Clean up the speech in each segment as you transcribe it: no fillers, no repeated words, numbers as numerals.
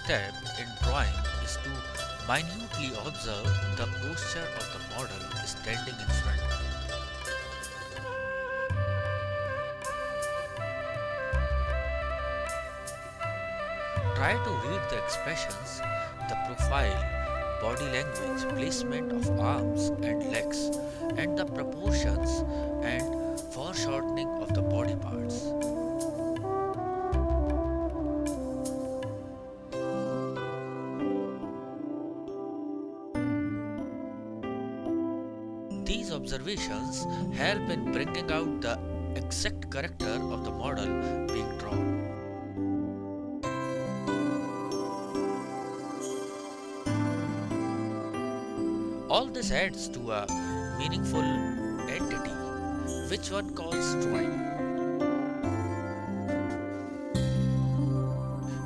step in drawing is to minutely observe the posture of the model standing in front. Try to read the expressions, the profile, body language, placement of arms and legs, and the proportions and foreshortening of the body parts. These observations help in bringing out the exact character of the model being drawn. All this adds to a meaningful entity, which one calls drawing.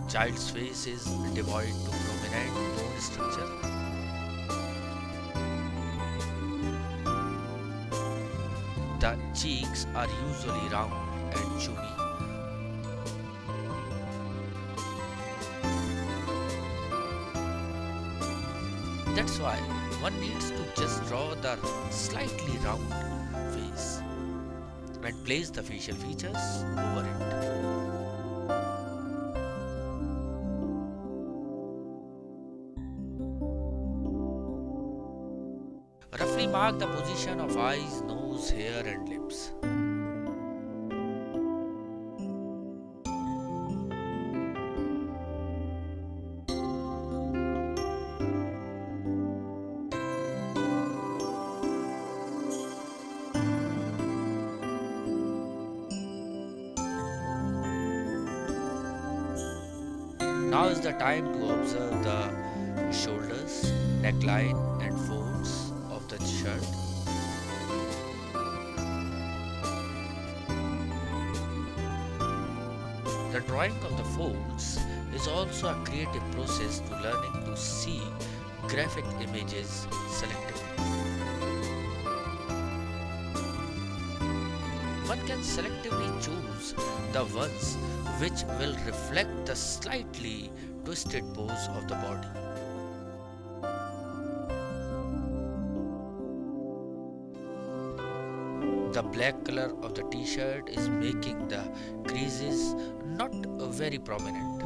Child's face is devoid to prominent bone structure. The cheeks are usually round and chubby. That's why one needs to just draw the slightly round face and place the facial features over it. Roughly mark the position of eyes, nose, hair, and lips. Now is the time to observe the shoulders, neckline, and folds of the shirt. The drawing of the folds is also a creative process to learning to see graphic images selectively. One can selectively choose the ones which will reflect the slightly twisted pose of the body. The black color of the t-shirt is making the creases not very prominent.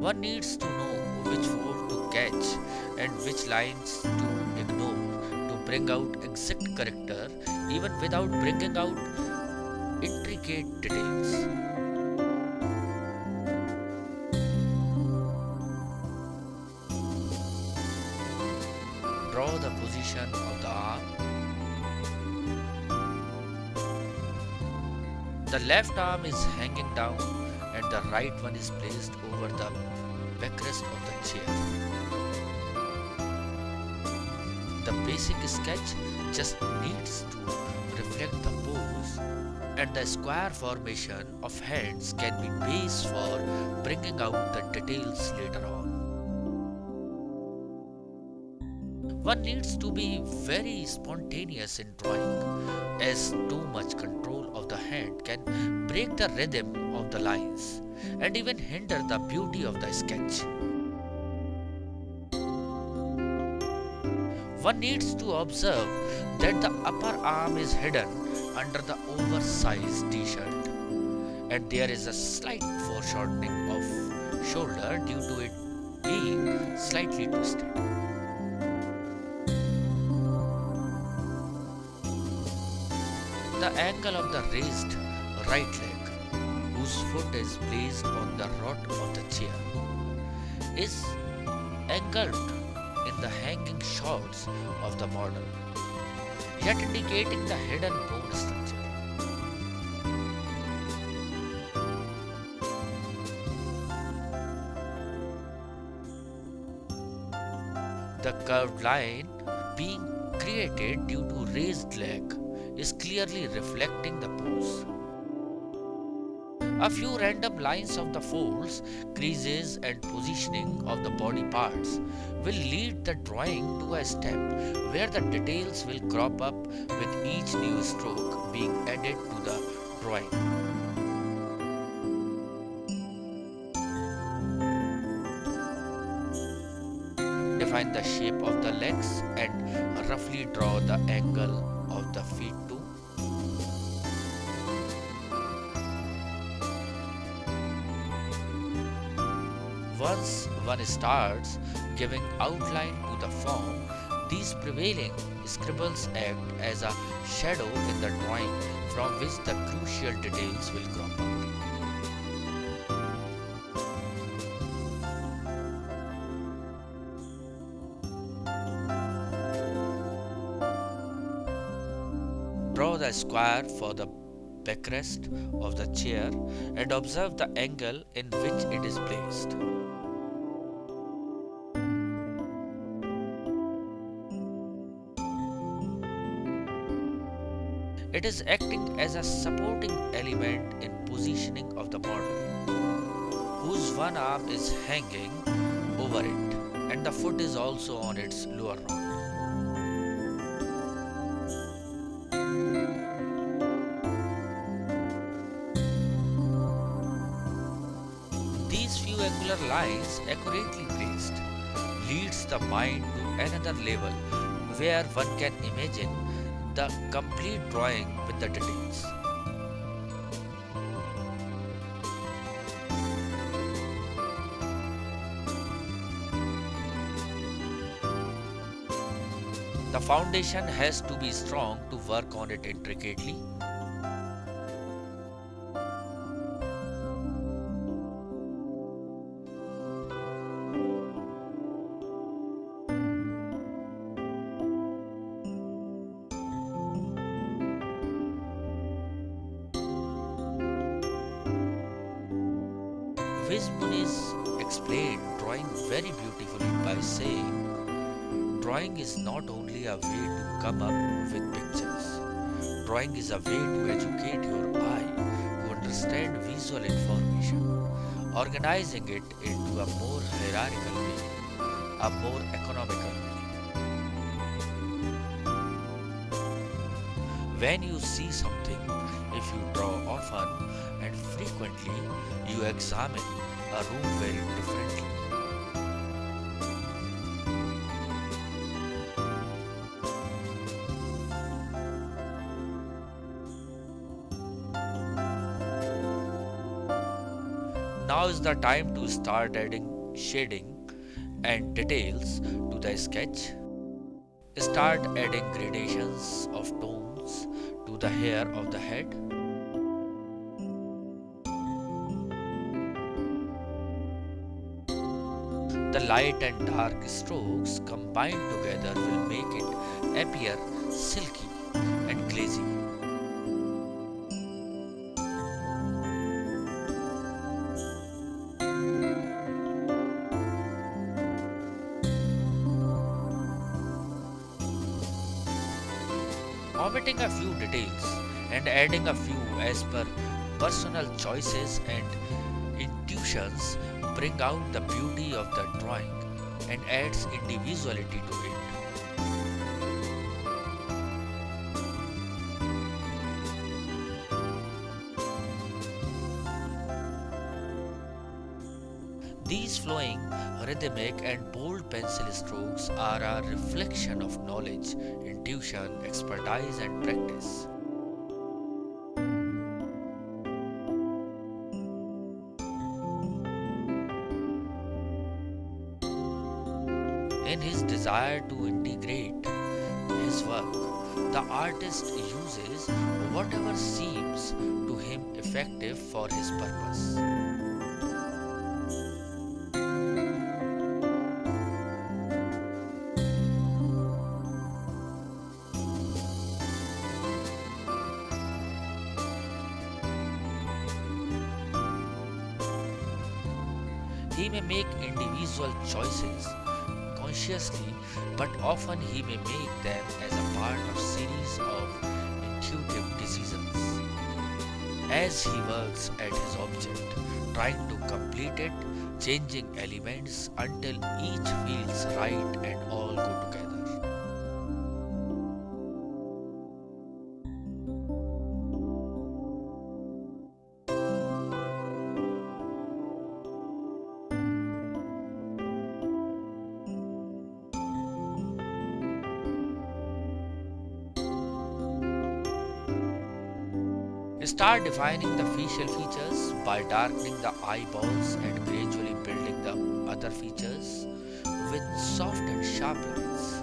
One needs to know which fold to catch and which lines to ignore to bring out exact character even without bringing out intricate details. Draw the position of the arm. The left arm is hanging down and the right one is placed over the backrest of the chair. The basic sketch just needs to reflect the pose, and the square formation of hands can be base for bringing out the details later on. One needs to be very spontaneous in drawing, as too much control of the hand can break the rhythm of the lines and even hinder the beauty of the sketch. One needs to observe that the upper arm is hidden under the oversized t-shirt, and there is a slight foreshortening of shoulder due to it being slightly twisted. The angle of the raised right leg, whose foot is placed on the rod of the chair, is engulfed in the hanging shorts of the model, yet indicating the hidden bone structure. The curved line being created due to raised leg is clearly reflecting the pose. A few random lines of the folds, creases and positioning of the body parts will lead the drawing to a step where the details will crop up with each new stroke being added to the drawing. define the shape of the legs and roughly draw the angle of the feet too. Once one starts giving outline to the form, these prevailing scribbles act as a shadow in the drawing from which the crucial details will crop out. Draw the square for the backrest of the chair and observe the angle in which it is placed. It is acting as a supporting element in positioning of the model, whose one arm is hanging over it and the foot is also on its lower rod. These few angular lines, accurately placed, leads the mind to another level where one can imagine the complete drawing with the details. The foundation has to be strong to work on it intricately. Muniz explained drawing very beautifully by saying, drawing is not only a way to come up with pictures. Drawing is a way to educate your eye to understand visual information, organizing it into a more hierarchical way, a more economical way. When you see something, if you draw often and frequently, you examine a room very differently. Now is the time to start adding shading and details to the sketch. Start adding gradations of tones to the hair of the head. The light and dark strokes combined together will make it appear silky and glazy. Omitting a few details and adding a few as per personal choices and intuitions bring out the beauty of the drawing and adds individuality to it. These flowing, rhythmic and bold pencil strokes are a reflection of knowledge, intuition, expertise and practice. In his desire to integrate his work, the artist uses whatever seems to him effective for his purpose. He may make individual choices consciously, but often he may make them as a part of series of intuitive decisions. As he works at his object, trying to complete it, changing elements until each feels right and all go together. Start defining the facial features by darkening the eyeballs and gradually building the other features with soft and sharp lines.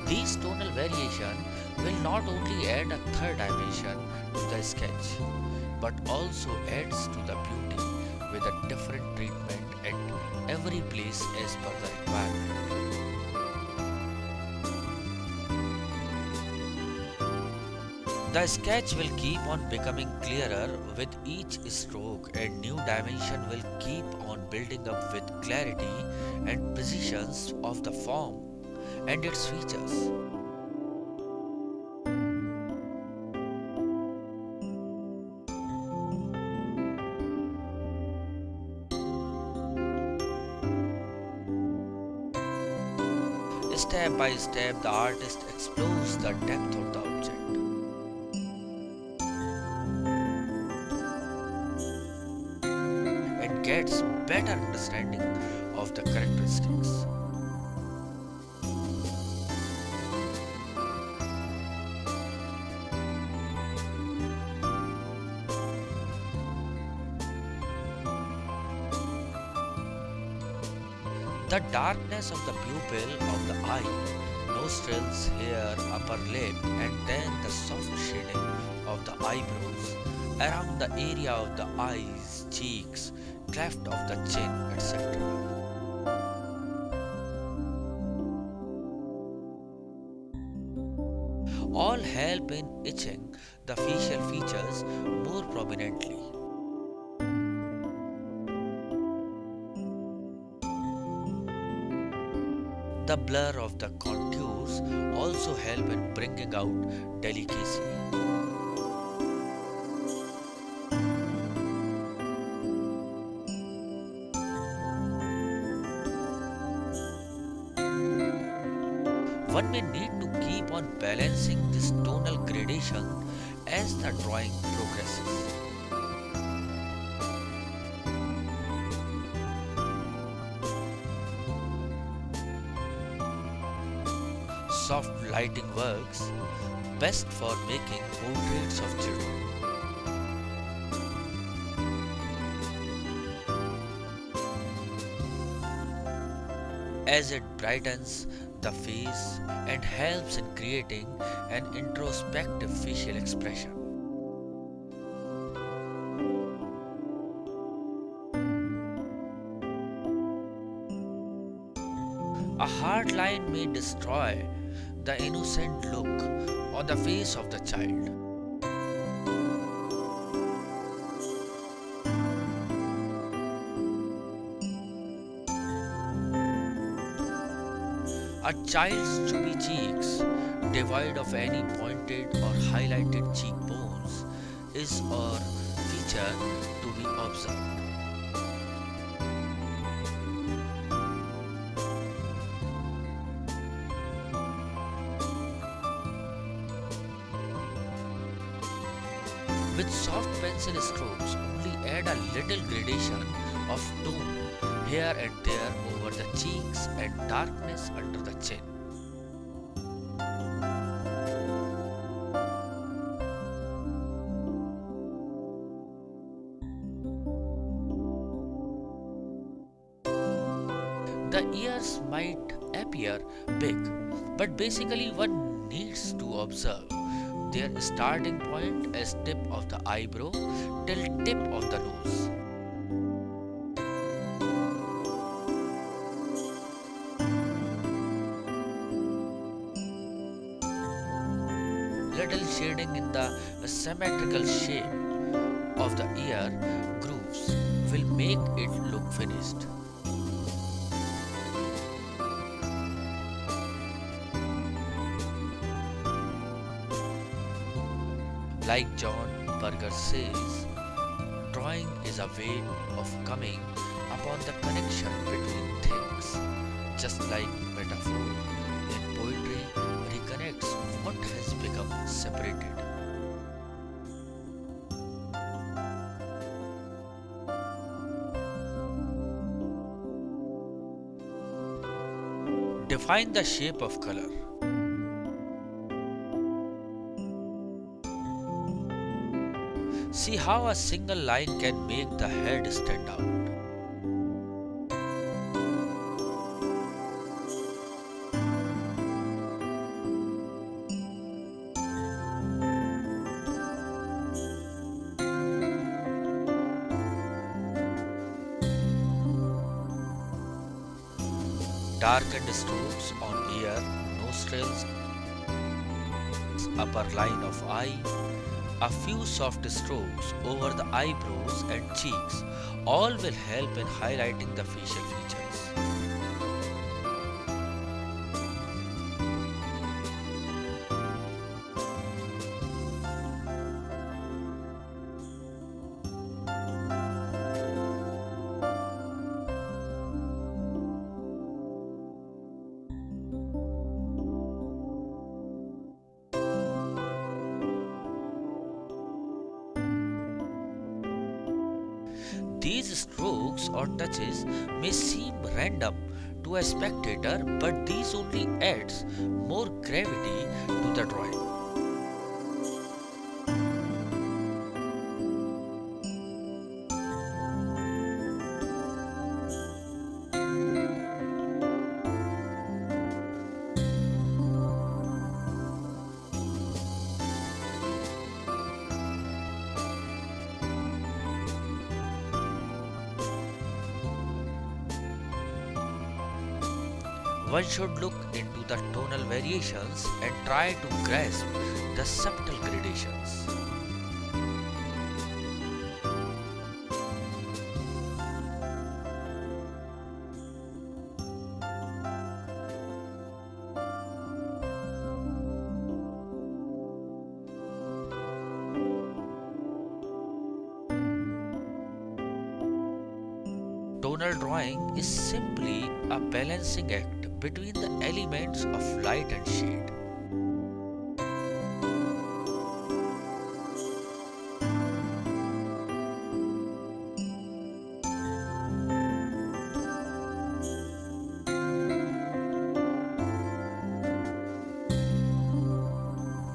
These tonal variation will not only add a third dimension to the sketch, but also adds to the beauty with a different treatment at every place as per the requirement. The sketch will keep on becoming clearer with each stroke and new dimension will keep on building up with clarity and precisions of the form and its features. Step by step, the artist explores the depth of the object and gets better understanding of the characteristics. The darkness of the pupil of the eye, nostrils, hair, upper lip, and then the soft shading of the eyebrows around the area of the eyes, cheeks, cleft of the chin, etc. All help in etching the facial features more prominently. The blur of the contours also help in bringing out delicacy. One may need to keep on balancing this tonal gradation as the drawing progresses. Soft lighting works best for making portraits of children. As it brightens the face and helps in creating an introspective facial expression. A hard line may destroy the innocent look on the face of the child. A child's chubby cheeks, devoid of any pointed or highlighted cheekbones, is a feature to be observed. With soft pencil strokes, only add a little gradation of tone here and there over the cheeks and darkness under the chin. The ears might appear big, but basically one needs to observe their starting point as tip of the eyebrow till tip of the nose. Little shading in the symmetrical shape of the ear grooves will make it look finished. Like John Berger says, drawing is a way of coming upon the connection between things, just like metaphor in poetry reconnects what has become separated. Define the shape of color. See how a single line can make the head stand out. Darkened strokes on ear, nostrils, upper line of eye, a few soft strokes over the eyebrows and cheeks all will help in highlighting the facial features. These strokes or touches may seem random to a spectator, but these only adds more gravity to the drawing. One should look into the tonal variations and try to grasp the subtle gradations. Tonal drawing is simply a balancing act between the elements of light and shade.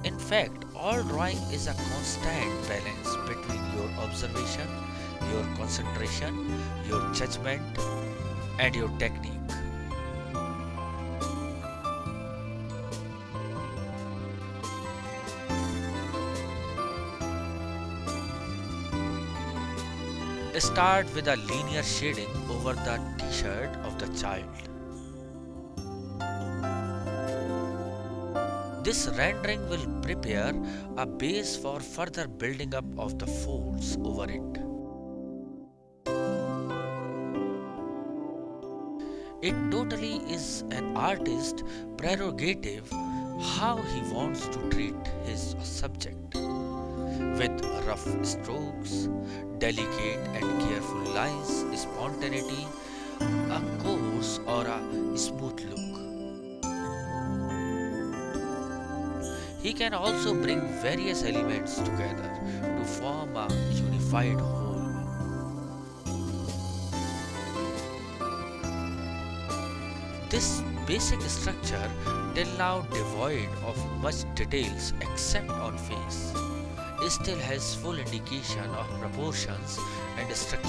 In fact, all drawing is a constant balance between your observation, your concentration, your judgment, and your technique. Start with a linear shading over the t-shirt of the child. This rendering will prepare a base for further building up of the folds over it. It totally is an artist's prerogative how he wants to treat his subject. With rough strokes, delicate and careful lines, spontaneity, a coarse or a smooth look. He can also bring various elements together to form a unified whole. This basic structure, till now devoid of much details except on face, still has full indication of proportions and structure.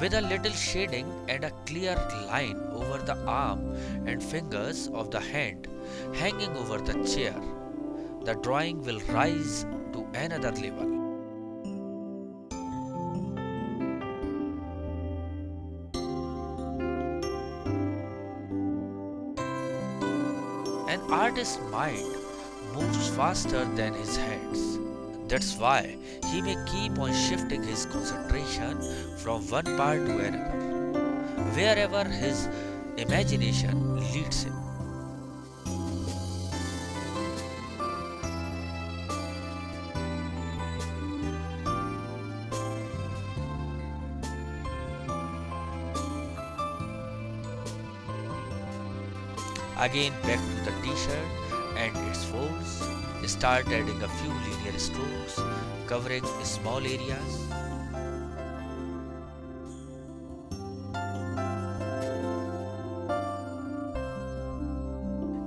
With a little shading and a clear line over the arm and fingers of the hand hanging over the chair, the drawing will rise to another level. An artist's mind moves faster than his hands. That's why he may keep on shifting his concentration from one part to another, wherever his imagination leads him. Again back to the t-shirt and its folds. Start adding a few linear strokes, covering small areas.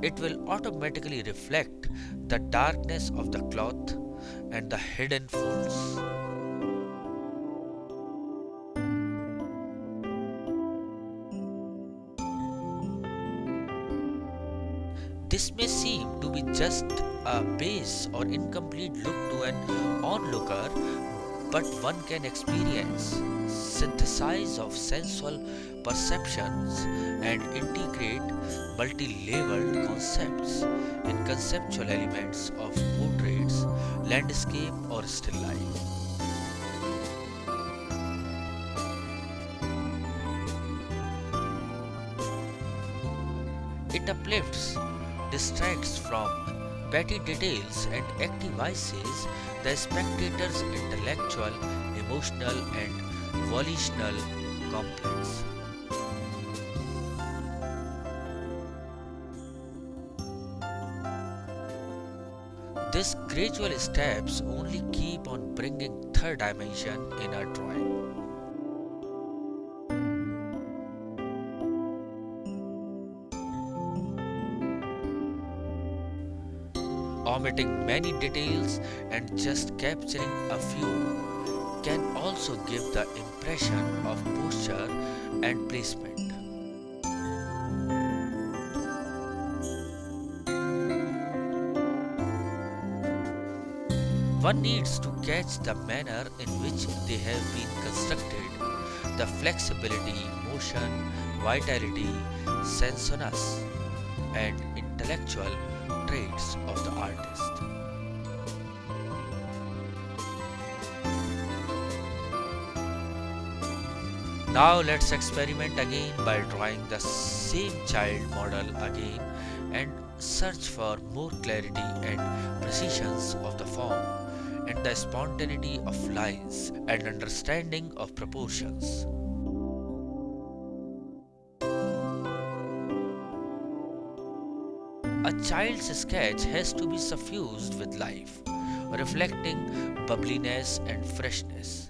It will automatically reflect the darkness of the cloth and the hidden folds. This may seem to be just a base or incomplete look to an onlooker, but one can experience synthesis of sensual perceptions and integrate multi-leveled concepts in conceptual elements of portraits, landscape or still life. It uplifts, distracts from petty details and activises the spectator's intellectual, emotional, and volitional complex. These gradual steps only keep on bringing third dimension in our drawing. Omitting many details and just capturing a few can also give the impression of posture and placement. One needs to catch the manner in which they have been constructed, the flexibility, motion, vitality, sensuousness, and intellectual traits of the artist. Now let's experiment again by drawing the same child model again and search for more clarity and precisions of the form and the spontaneity of lines and understanding of proportions. A child's sketch has to be suffused with life, reflecting bubbliness and freshness.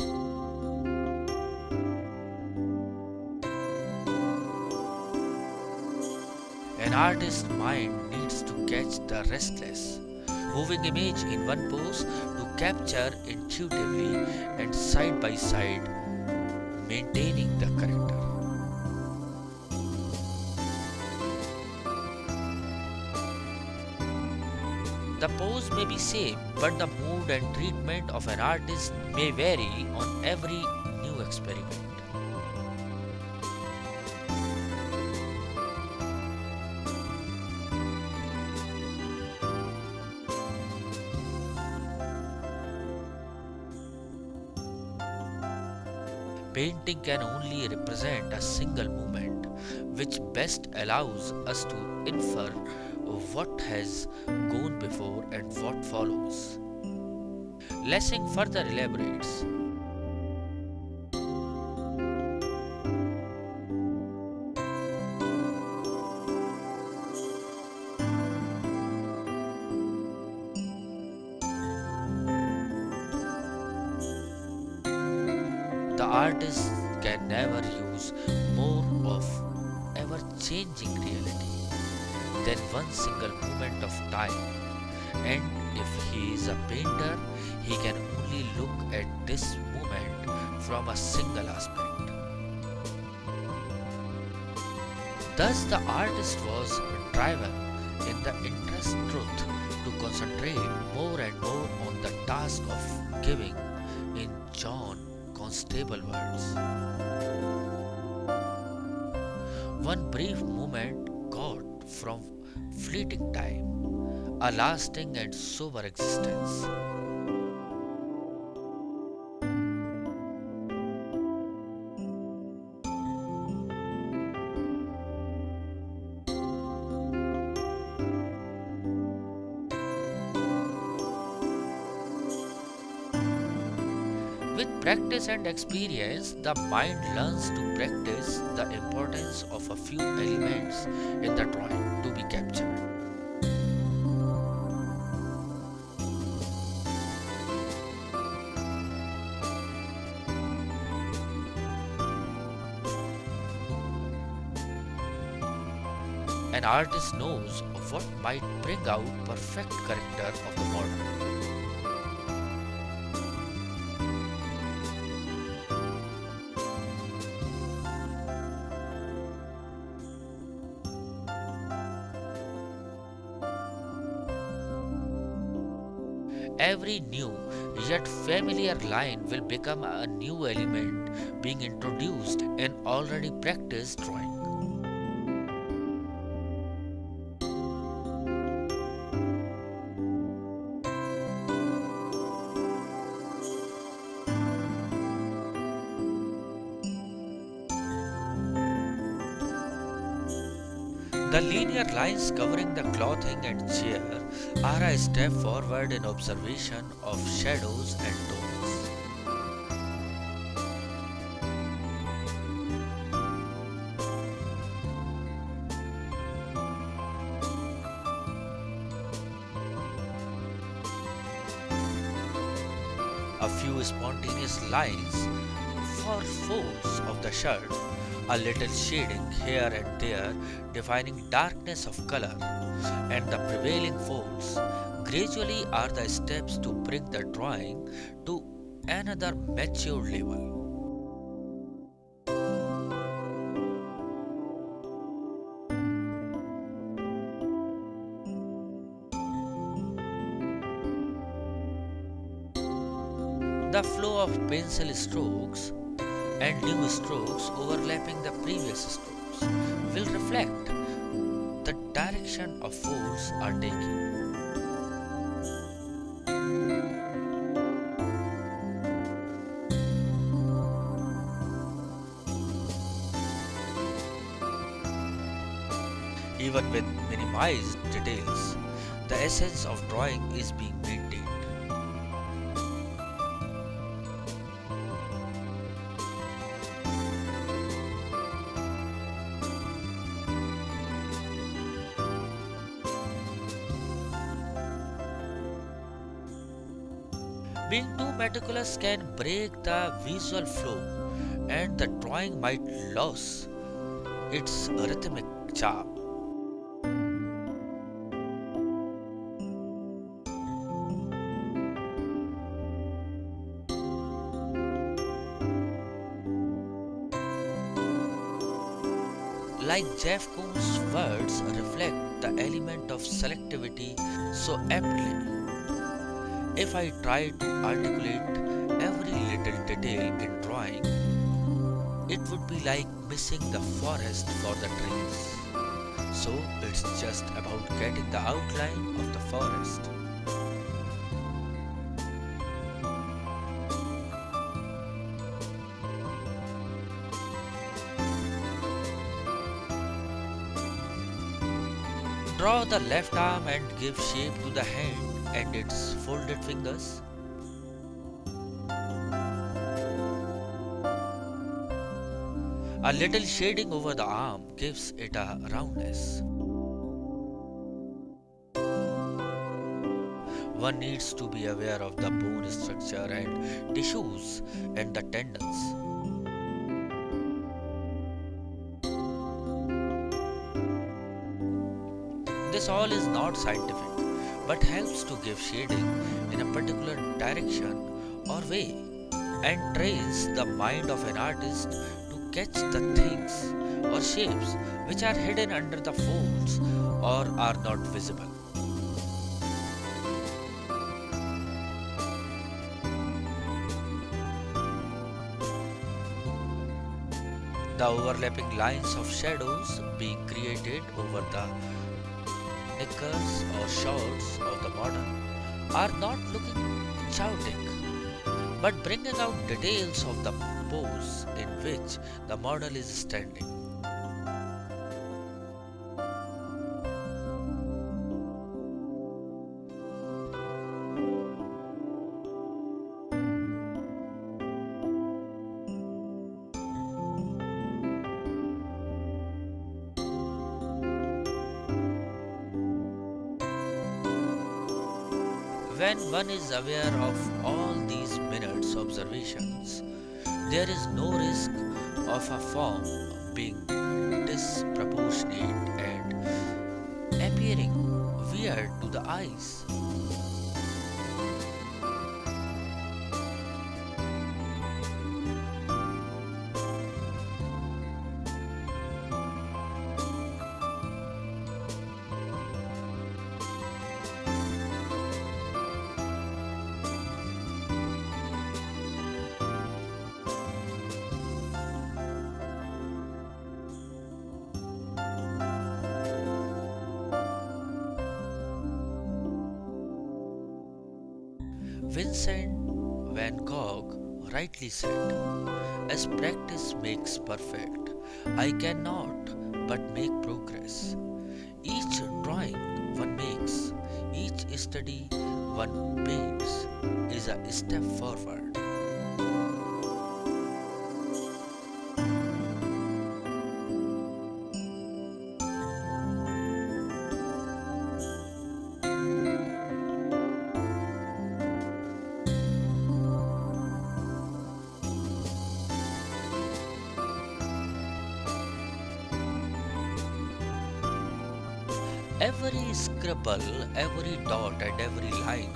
An artist's mind needs to catch the restless, moving image in one pose to capture intuitively and side by side, maintaining the character. The pose may be same, but the mood and treatment of an artist may vary on every new experiment. Painting can only represent a single moment, which best allows us to infer what has gone before and what follows. Lessing further elaborates. The artist can never use more of ever changing reality than one single moment of time. And if he is a painter, he can only look at this moment from a single aspect. Thus, the artist was driven in the interest truth to concentrate more and more on the task of giving in John Constable words. One brief moment got from fleeting time, a lasting and sober existence. With practice and experience, the mind learns to practice the importance of a few elements in the drawing to be captured. An artist knows what might bring out perfect character of the model. Every new yet familiar line will become a new element being introduced in already practiced drawing. The linear lines covering the clothing and chair are a step forward in observation of shadows and tones. A few spontaneous lines for folds of the shirt, a little shading here and there defining darkness of color, and the prevailing folds gradually are the steps to bring the drawing to another mature level. The flow of pencil strokes and new strokes overlapping the previous strokes will reflect the direction of folds are taking. Even with minimized details, the essence of drawing is being maintained. Being too meticulous can break the visual flow, and the drawing might lose its rhythmic charm. Like Jeff Koons' words reflect the element of selectivity so aptly. If I try to articulate every little detail in drawing, it would be like missing the forest for the trees. So it's just about getting the outline of the forest. Draw the left arm and give shape to the hand and its folded fingers. A little shading over the arm gives it a roundness. One needs to be aware of the bone structure and tissues and the tendons. This all is not scientific but helps to give shading in a particular direction or way and trains the mind of an artist to catch the things or shapes which are hidden under the folds or are not visible. The overlapping lines of shadows being created over the knickers or shorts of the model are not looking chaotic, but bringing out details of the pose in which the model is standing. When one is aware of all these minutes observations, there is no risk of a form being disproportionate and clear to the eyes. Vincent van Gogh rightly said, as practice makes perfect, I cannot but make progress. Each drawing one makes, each study one paints is a step forward. Every scribble, every dot, and every line,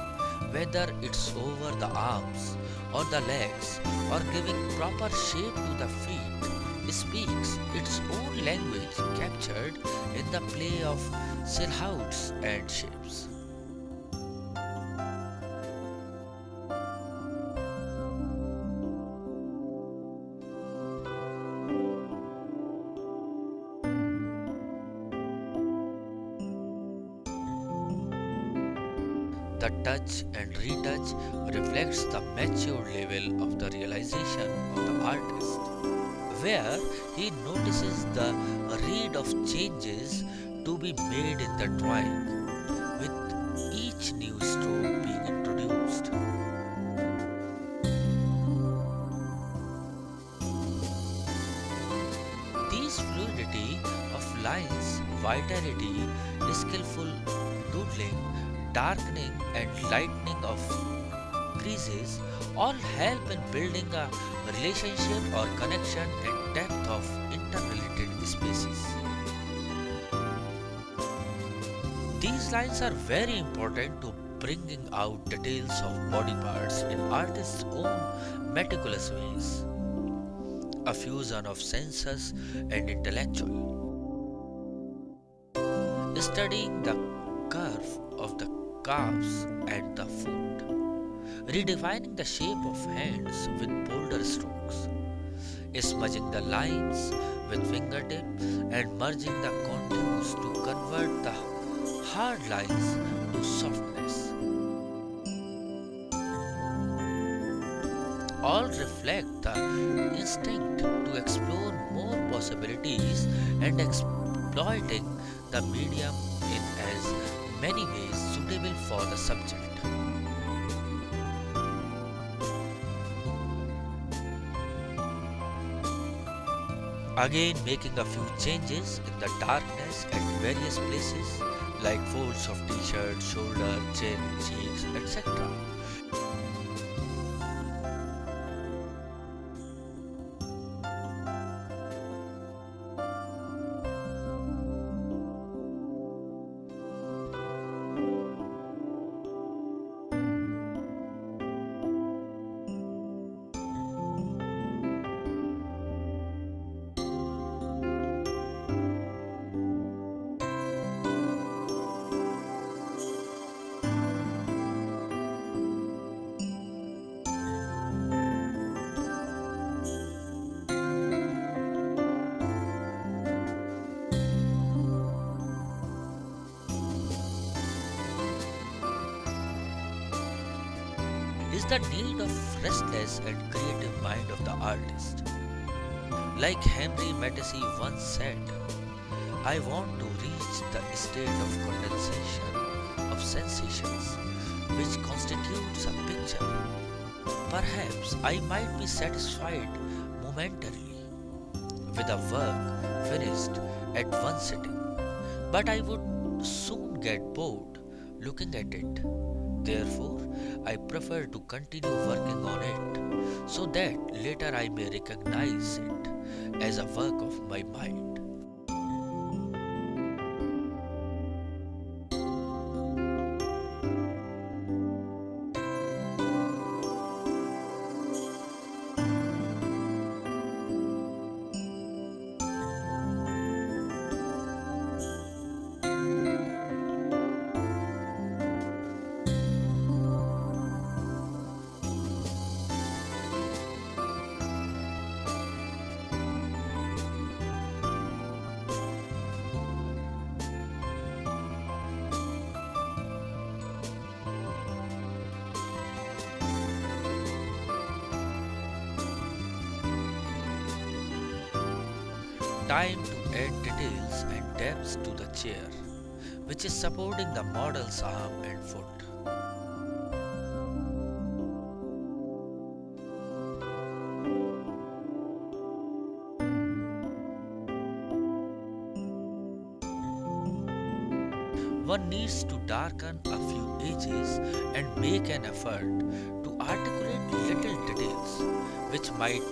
whether it's over the arms or the legs or giving proper shape to the feet, speaks its own language captured in the play of silhouettes and shapes. The touch and retouch reflects the mature level of the realization of the artist, where he notices the read of changes to be made in the drawing, with each new stroke being introduced. These fluidity of lines, vitality, skillful doodling, darkening and lightening of creases all help in building a relationship or connection and depth of interrelated spaces. These lines are very important to bringing out details of body parts in artist's own meticulous ways, a fusion of senses and intellectual. Studying the curve of the calves and the foot, redefining the shape of hands with bolder strokes, smudging the lines with fingertip and merging the contours to convert the hard lines to softness. All reflect the instinct to explore more possibilities and exploiting the medium in as many ways suitable for the subject. Again, making a few changes in the darkness at various places, like folds of t-shirt, shoulder, chin, cheeks, etc. Is the need of restless and creative mind of the artist. Like Henry Matisse once said, I want to reach the state of condensation of sensations which constitutes a picture. Perhaps I might be satisfied momentarily with a work finished at one sitting, but I would soon get bored looking at it. Therefore, I prefer to continue working on it so that later I may recognize it as a work of my mind. time to add details and depth to the chair, which is supporting the model's arm and foot. One needs to darken a few edges and make an effort to articulate little details which might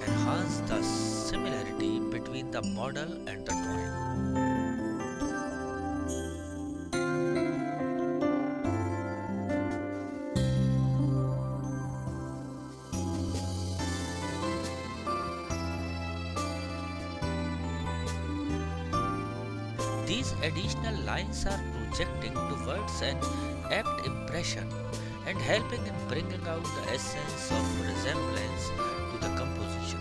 enhance the similarity between the model and the drawing. These additional lines are projecting towards an apt impression and helping in bringing out the essence of resemblance to the composition.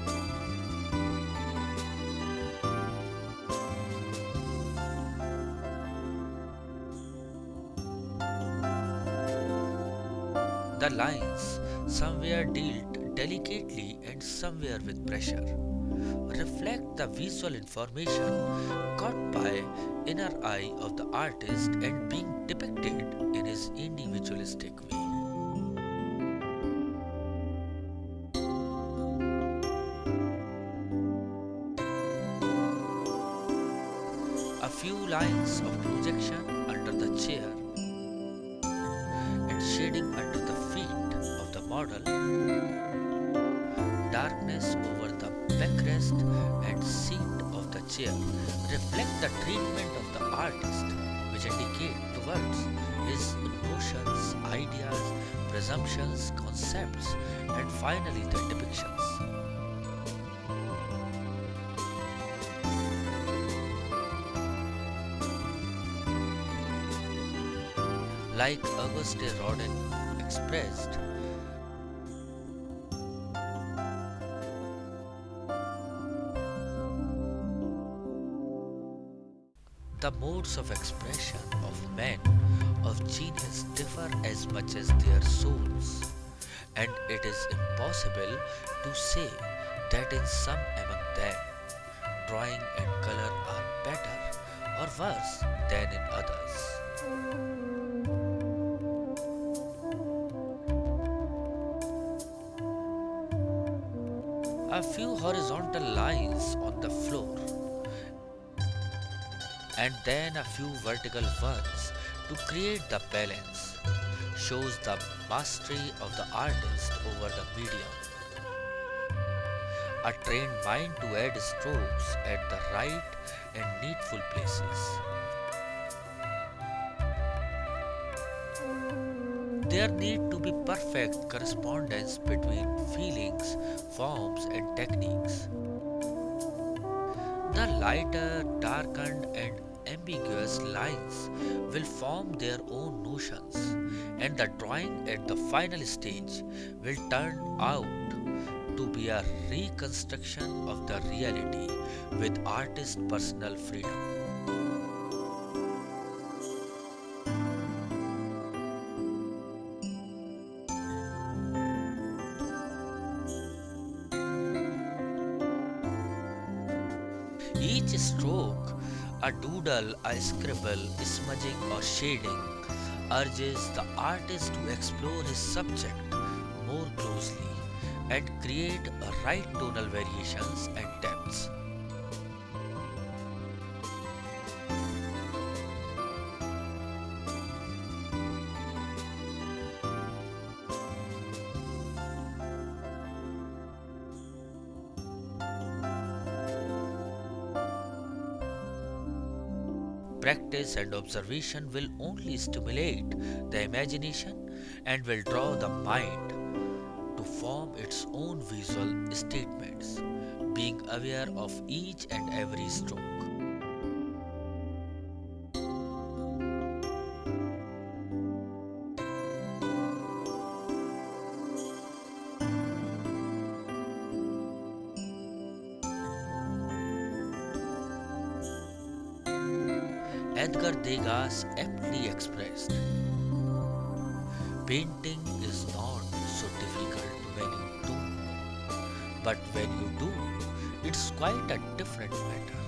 The lines, somewhere dealt delicately and somewhere with pressure, reflect the visual information caught by inner eye of the artist and being depicted in his individualistic way. A few lines of projection under the chair and shading under the feet of the model, darkness over the backrest and seat of the chair reflect the treatment of the artist, which indicate towards his notions, ideas, presumptions, concepts, and finally the depictions. Like Auguste Rodin expressed, the modes of expression of men of genius differ as much as their souls, and it is impossible to say that in some among them, drawing and color are better or worse than in others. A few horizontal lines on the floor and then a few vertical ones to create the balance shows the mastery of the artist over the medium. A trained mind to add strokes at the right and needful places. There need to be perfect correspondence between feelings, forms, and techniques. The lighter, darkened, and ambiguous lines will form their own notions, and the drawing at the final stage will turn out to be a reconstruction of the reality with artist's personal freedom. Each stroke, a doodle, a scribble, smudging or shading, urges the artist to explore his subject more closely and create right tonal variations and depths. Practice and observation will only stimulate the imagination and will draw the mind to form its own visual statements, being aware of each and every stroke. Edgar Degas aptly expressed, painting is not so difficult when you don't know, but when you do, it's quite a different matter.